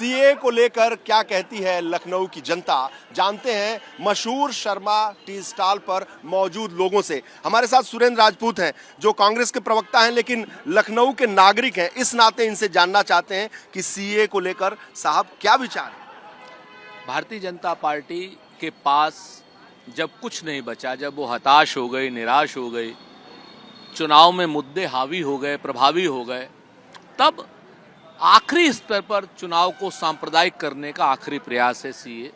CA को लेकर क्या कहती है लखनऊ की जनता, जानते हैं मशहूर शर्मा टी स्टॉल पर मौजूद लोगों से। हमारे साथ सुरेंद्र राजपूत हैं जो कांग्रेस के प्रवक्ता हैं लेकिन लखनऊ के नागरिक हैं। इस नाते इनसे जानना चाहते हैं कि सीए को लेकर साहब क्या विचार है। भारतीय जनता पार्टी के पास जब कुछ नहीं बचा, जब वो हताश हो गई, निराश हो गई, चुनाव में मुद्दे हावी हो गए, प्रभावी हो गए, तब आखिरी स्तर पर चुनाव को सांप्रदायिक करने का आखिरी प्रयास है सीए।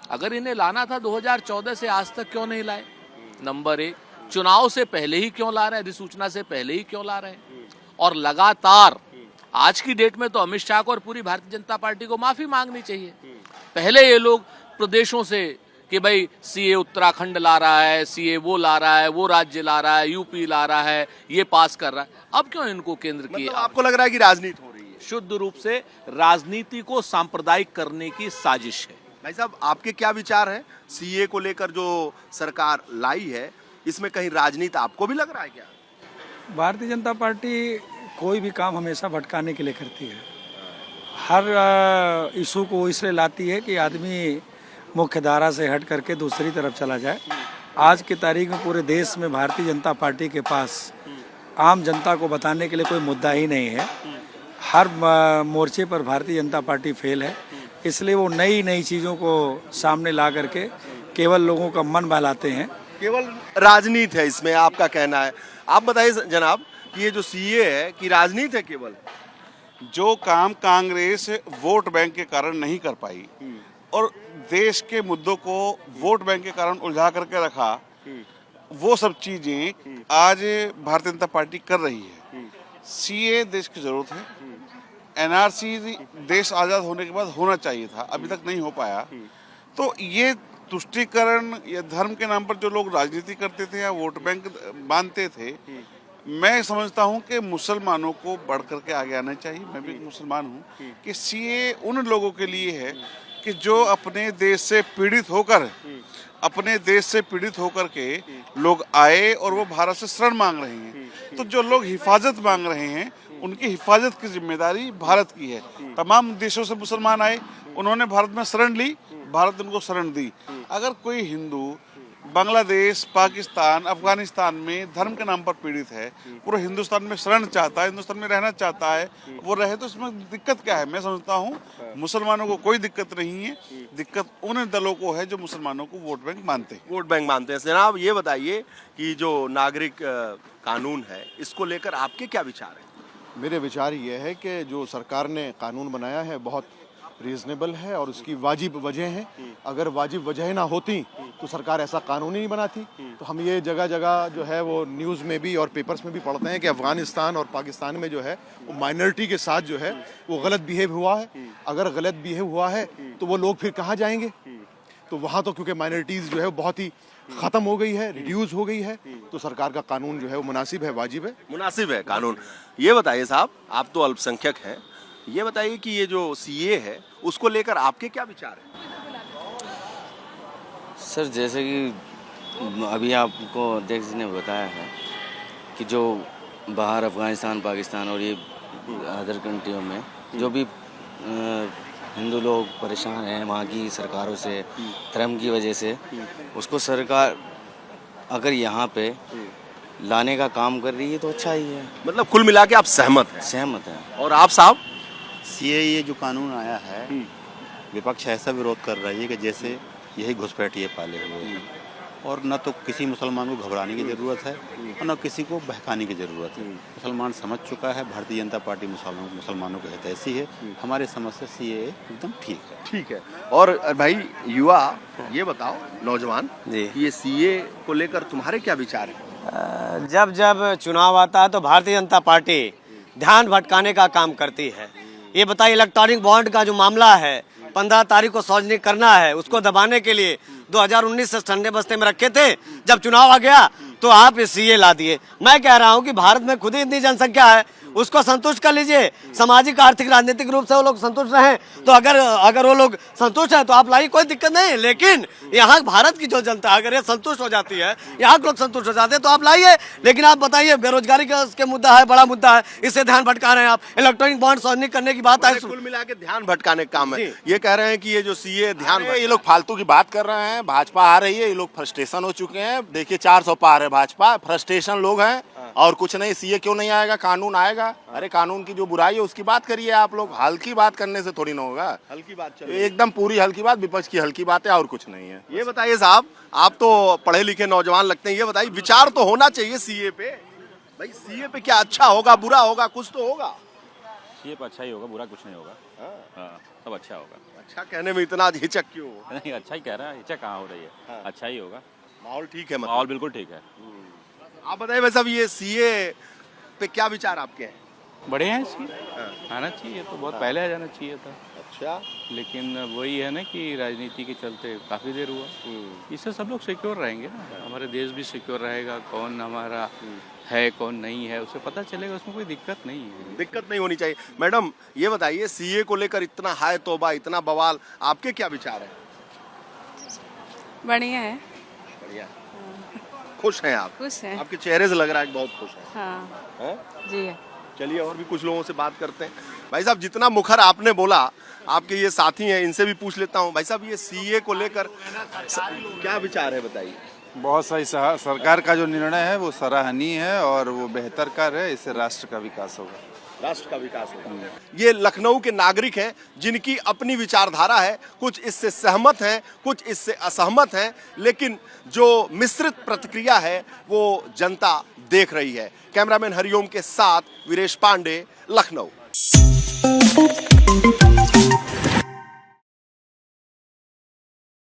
अगर इन्हें लाना था 2014 से आज तक क्यों नहीं लाए? नंबर एक, चुनाव से पहले ही क्यों ला रहे हैं, अधिसूचना से पहले ही क्यों ला रहे हैं? और लगातार आज की डेट में तो अमित शाह को और पूरी भारतीय जनता पार्टी को माफी मांगनी चाहिए। पहले ये लोग प्रदेशों से कि भाई सीए उत्तराखंड ला रहा है, सीए वो ला रहा है, वो राज्य ला रहा है, यूपी ला रहा है, ये पास कर रहा है, अब क्यों इनको केंद्र की? मतलब आपको लग रहा है कि राजनीति हो रही है? शुद्ध रूप से राजनीति को सांप्रदायिक करने की साजिश है। भाई साहब, आपके क्या विचार हैं सीए को लेकर जो सरकार लाई है, इसमें कहीं राजनीति आपको भी लग रहा है क्या? भारतीय जनता पार्टी कोई भी काम हमेशा भटकाने के लिए करती है। हर इशू को इसलिए लाती है कि आदमी मुख्य धारा से हट करके दूसरी तरफ चला जाए। आज की तारीख में पूरे देश में भारतीय जनता पार्टी के पास आम जनता को बताने के लिए कोई मुद्दा ही नहीं है। हर मोर्चे पर भारतीय जनता पार्टी फेल है, इसलिए वो नई नई चीज़ों को सामने ला करके केवल लोगों का मन बहलाते हैं। केवल राजनीति है इसमें, आपका कहना है। आप बताइए जनाब कि ये जो सीए है कि राजनीति है केवल? जो काम कांग्रेस वोट बैंक के कारण नहीं कर पाई और देश के मुद्दों को वोट बैंक के कारण उलझा करके रखा, वो सब चीजें आज भारतीय जनता पार्टी कर रही है। सीए देश की जरूरत है, एनआरसी देश आजाद होने के बाद होना चाहिए था, अभी तक नहीं हो पाया। तो ये तुष्टीकरण या धर्म के नाम पर जो लोग राजनीति करते थे या वोट बैंक बांधते थे, मैं समझता हूं कि मुसलमानों को बढ़ करके आगे आना चाहिए। मैं भी मुसलमान हूं कि सीए उन लोगों के लिए है कि जो अपने देश से पीड़ित होकर के लोग आए और वो भारत से शरण मांग रहे हैं। तो जो लोग हिफाजत मांग रहे हैं, उनकी हिफाजत की जिम्मेदारी भारत की है। तमाम देशों से मुसलमान आए, उन्होंने भारत में शरण ली, भारत उनको शरण दी। अगर कोई हिंदू बांग्लादेश, पाकिस्तान, अफगानिस्तान में धर्म के नाम पर पीड़ित है, पूरे हिंदुस्तान में शरण चाहता है, हिंदुस्तान में रहना चाहता है, वो रहे, तो इसमें दिक्कत क्या है? मैं समझता हूँ मुसलमानों को कोई दिक्कत नहीं है, दिक्कत उन दलों को है जो मुसलमानों को वोट बैंक मानते हैं। वोट बैंक मानते हैं। जनाब ये बताइए कि जो नागरिक कानून है, इसको लेकर आपके क्या विचार हैं? मेरे विचार ये है कि जो सरकार ने कानून बनाया है बहुत रीजनेबल है और उसकी वाजिब वजह है। अगर वाजिब वजह ना होती तो सरकार ऐसा कानून ही नहीं बनाती। तो हम ये जगह जगह जो है वो न्यूज़ में भी और पेपर्स में भी पढ़ते हैं कि अफगानिस्तान और पाकिस्तान में जो है वो माइनॉरिटी के साथ जो है वो गलत बिहेव हुआ है। अगर गलत बिहेव हुआ है तो वो लोग फिर कहाँ जाएंगे? तो वहाँ तो क्योंकि माइनॉरिटीज़ जो है बहुत ही ख़त्म हो गई है, रिड्यूस हो गई है, तो सरकार का कानून जो है वो मुनासिब है, वाजिब है। मुनासिब है कानून। ये बताइए साहब, आप तो अल्पसंख्यक हैं, ये बताइए कि ये जो सीए है उसको लेकर आपके क्या विचार हैं? सर, जैसे कि अभी आपको अध्यक्ष जी ने बताया है कि जो बाहर अफगानिस्तान, पाकिस्तान और ये अदर कंट्रियों में जो भी हिंदू लोग परेशान हैं वहाँ की सरकारों से, धर्म की वजह से, उसको सरकार अगर यहाँ पे लाने का काम कर रही है तो अच्छा ही है। मतलब कुल मिला के आप सहमत हैं? सहमत है। और आप साहब? सीए ये जो कानून आया है, विपक्ष ऐसा विरोध कर रही है कि जैसे यही घुसपैठिए पाले हुए हैं और न तो किसी मुसलमान को घबराने की ज़रूरत है और न किसी को बहकाने की ज़रूरत है। मुसलमान समझ चुका है भारतीय जनता पार्टी मुसलमानों के हितैषी है। हमारे समझ से सीए एकदम ठीक है। ठीक है। और भाई युवा, ये बताओ नौजवान जी, ये सीए को लेकर तुम्हारे क्या विचार हैं? जब जब चुनाव आता है तो भारतीय जनता पार्टी ध्यान भटकाने का काम करती है। ये बताइए, इलेक्ट्रॉनिक बॉन्ड का जो मामला है 15 तारीख को सार्वजनिक करना है, उसको दबाने के लिए 2019 से ठंडे बस्ते में रखे थे। जब चुनाव आ गया तो आप सीए ला दिए। मैं कह रहा हूं कि भारत में खुद ही इतनी जनसंख्या है, उसको संतुष्ट कर लीजिए। सामाजिक आर्थिक राजनीतिक रूप से वो लोग संतुष्ट रहें तो अगर वो लोग संतुष्ट हैं तो आप लाइए, कोई दिक्कत नहीं। लेकिन यहाँ भारत की जो जनता अगर ये संतुष्ट हो जाती है, यहाँ के लोग संतुष्ट हो जाते हैं तो आप लाइए। लेकिन आप बताइए बेरोजगारी का उसके मुद्दा है, बड़ा मुद्दा है, इससे ध्यान भटका रहे हैं आप। इलेक्ट्रॉनिक बॉन्ड सार्वजनिक करने की बात है, कुल मिला के ध्यान भटकाने का काम है। ये कह रहे हैं कि ये जो सीए ध्यान ये लोग फालतू की बात कर रहे हैं। भाजपा आ रही है, ये लोग फ्रस्ट्रेशन हो चुके हैं। देखिए 400 पार है भाजपा, फ्रस्ट्रेशन लोग हैं और कुछ नहीं। सीए क्यों नहीं आएगा, कानून आएगा। अरे कानून की जो बुराई है उसकी बात करिए आप लोग, हल्की बात करने से थोड़ी ना होगा। हल्की बात चल एकदम पूरी हल्की बात, विपक्ष की हल्की बात है और कुछ नहीं है। ये बताइए साहब, आप तो पढ़े लिखे नौजवान लगते हैं, ये बताइए विचार तो होना चाहिए सीए पे। भाई सीए पे क्या अच्छा होगा बुरा होगा, कुछ तो होगा। ये अच्छा ही होगा, बुरा कुछ नहीं होगा। हाँ, सब अच्छा होगा। अच्छा कहने में इतना हिचक क्यों? नहीं, अच्छा ही कह रहा है, हिचक कहाँ हो रही है। हाँ। अच्छा ही होगा, माहौल ठीक है मतलब। माहौल बिल्कुल ठीक है। आप बताइए भाई साहब, ये सीए पे क्या विचार आपके हैं? बढ़िया है इसकी, आना चाहिए, तो बहुत पहले आ जाना चाहिए था। अच्छा, लेकिन वही है ना कि राजनीति के चलते काफ़ी देर हुआ। इससे सब लोग सिक्योर रहेंगे ना, हमारे देश भी सिक्योर रहेगा। कौन हमारा है कौन नहीं है उसे पता चलेगा, उसमें कोई दिक्कत नहीं है। दिक्कत नहीं होनी चाहिए। मैडम ये बताइए, सीए को लेकर इतना हाय तौबा, इतना बवाल, आपके क्या विचार हैं? बढ़िया है। बढ़िया, खुश हैं आप? खुश हैं। आपके चेहरे से लग रहा है कि बहुत खुश हैं। हाँ हैं? जी है। चलिए और भी कुछ लोगों से बात करते हैं। भाई साहब जितना मुखर आपने बोला, आपके ये साथी हैं, इनसे भी पूछ लेता हूँ। भाई साहब ये सीए को लेकर क्या विचार है बताइए? बहुत सही सरकार का जो निर्णय है वो सराहनीय है और वो बेहतर कार्य है। इससे राष्ट्र का विकास होगा। राष्ट्र का विकास होगा। ये लखनऊ के नागरिक हैं जिनकी अपनी विचारधारा है, कुछ इससे सहमत हैं, कुछ इससे असहमत हैं, लेकिन जो मिश्रित प्रतिक्रिया है वो जनता देख रही है। कैमरामैन हरिओम के साथ वीरेश पांडे, लखनऊ।